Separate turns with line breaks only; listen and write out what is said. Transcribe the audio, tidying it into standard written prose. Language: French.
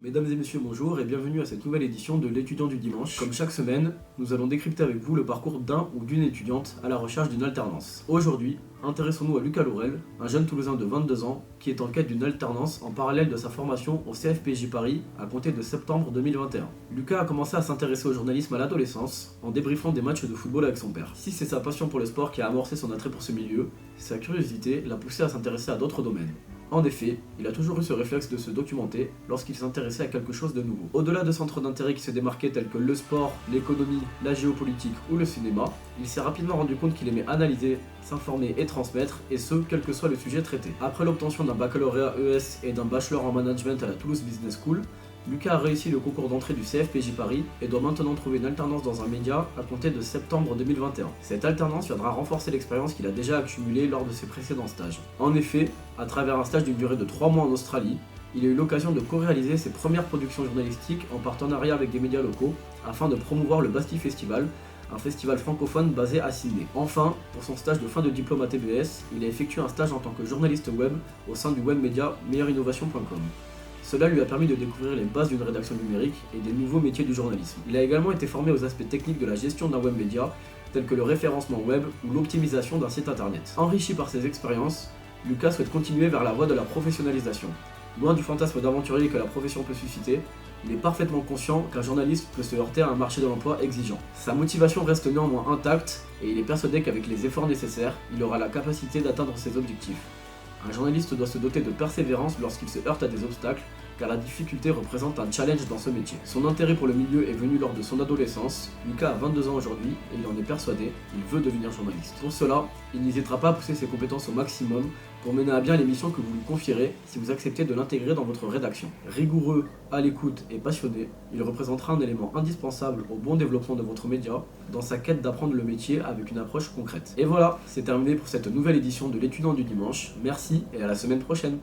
Mesdames et messieurs, bonjour et bienvenue à cette nouvelle édition de l'étudiant du dimanche. Comme chaque semaine, nous allons décrypter avec vous le parcours d'un ou d'une étudiante à la recherche d'une alternance. Aujourd'hui, intéressons-nous à Lucas Laurel, un jeune Toulousain de 22 ans qui est en quête d'une alternance en parallèle de sa formation au CFPJ Paris à compter de septembre 2021. Lucas a commencé à s'intéresser au journalisme à l'adolescence en débriefant des matchs de football avec son père. Si c'est sa passion pour le sport qui a amorcé son attrait pour ce milieu, sa curiosité l'a poussé à s'intéresser à d'autres domaines. En effet, il a toujours eu ce réflexe de se documenter lorsqu'il s'intéressait à quelque chose de nouveau. Au-delà de centres d'intérêt qui se démarquaient tels que le sport, l'économie, la géopolitique ou le cinéma, il s'est rapidement rendu compte qu'il aimait analyser, s'informer et transmettre, et ce, quel que soit le sujet traité. Après l'obtention d'un baccalauréat ES et d'un bachelor en management à la Toulouse Business School, Lucas a réussi le concours d'entrée du CFPJ Paris et doit maintenant trouver une alternance dans un média à compter de septembre 2021. Cette alternance viendra renforcer l'expérience qu'il a déjà accumulée lors de ses précédents stages. En effet, à travers un stage d'une durée de 3 mois en Australie, il a eu l'occasion de co-réaliser ses premières productions journalistiques en partenariat avec des médias locaux afin de promouvoir le Bastille Festival, un festival francophone basé à Sydney. Enfin, pour son stage de fin de diplôme à TBS, il a effectué un stage en tant que journaliste web au sein du webmédia meilleurinnovation.com. Cela lui a permis de découvrir les bases d'une rédaction numérique et des nouveaux métiers du journalisme. Il a également été formé aux aspects techniques de la gestion d'un webmédia, tels que le référencement web ou l'optimisation d'un site internet. Enrichi par ces expériences, Lucas souhaite continuer vers la voie de la professionnalisation. Loin du fantasme d'aventurier que la profession peut susciter, il est parfaitement conscient qu'un journaliste peut se heurter à un marché de l'emploi exigeant. Sa motivation reste néanmoins intacte et il est persuadé qu'avec les efforts nécessaires, il aura la capacité d'atteindre ses objectifs. Un journaliste doit se doter de persévérance lorsqu'il se heurte à des obstacles, car la difficulté représente un challenge dans ce métier. Son intérêt pour le milieu est venu lors de son adolescence. Lucas a 22 ans aujourd'hui et il en est persuadé, il veut devenir journaliste. Pour cela, il n'hésitera pas à pousser ses compétences au maximum pour mener à bien les missions que vous lui confierez si vous acceptez de l'intégrer dans votre rédaction. Rigoureux, à l'écoute et passionné, il représentera un élément indispensable au bon développement de votre média dans sa quête d'apprendre le métier avec une approche concrète. Et voilà, c'est terminé pour cette nouvelle édition de l'étudiant du dimanche. Merci et à la semaine prochaine.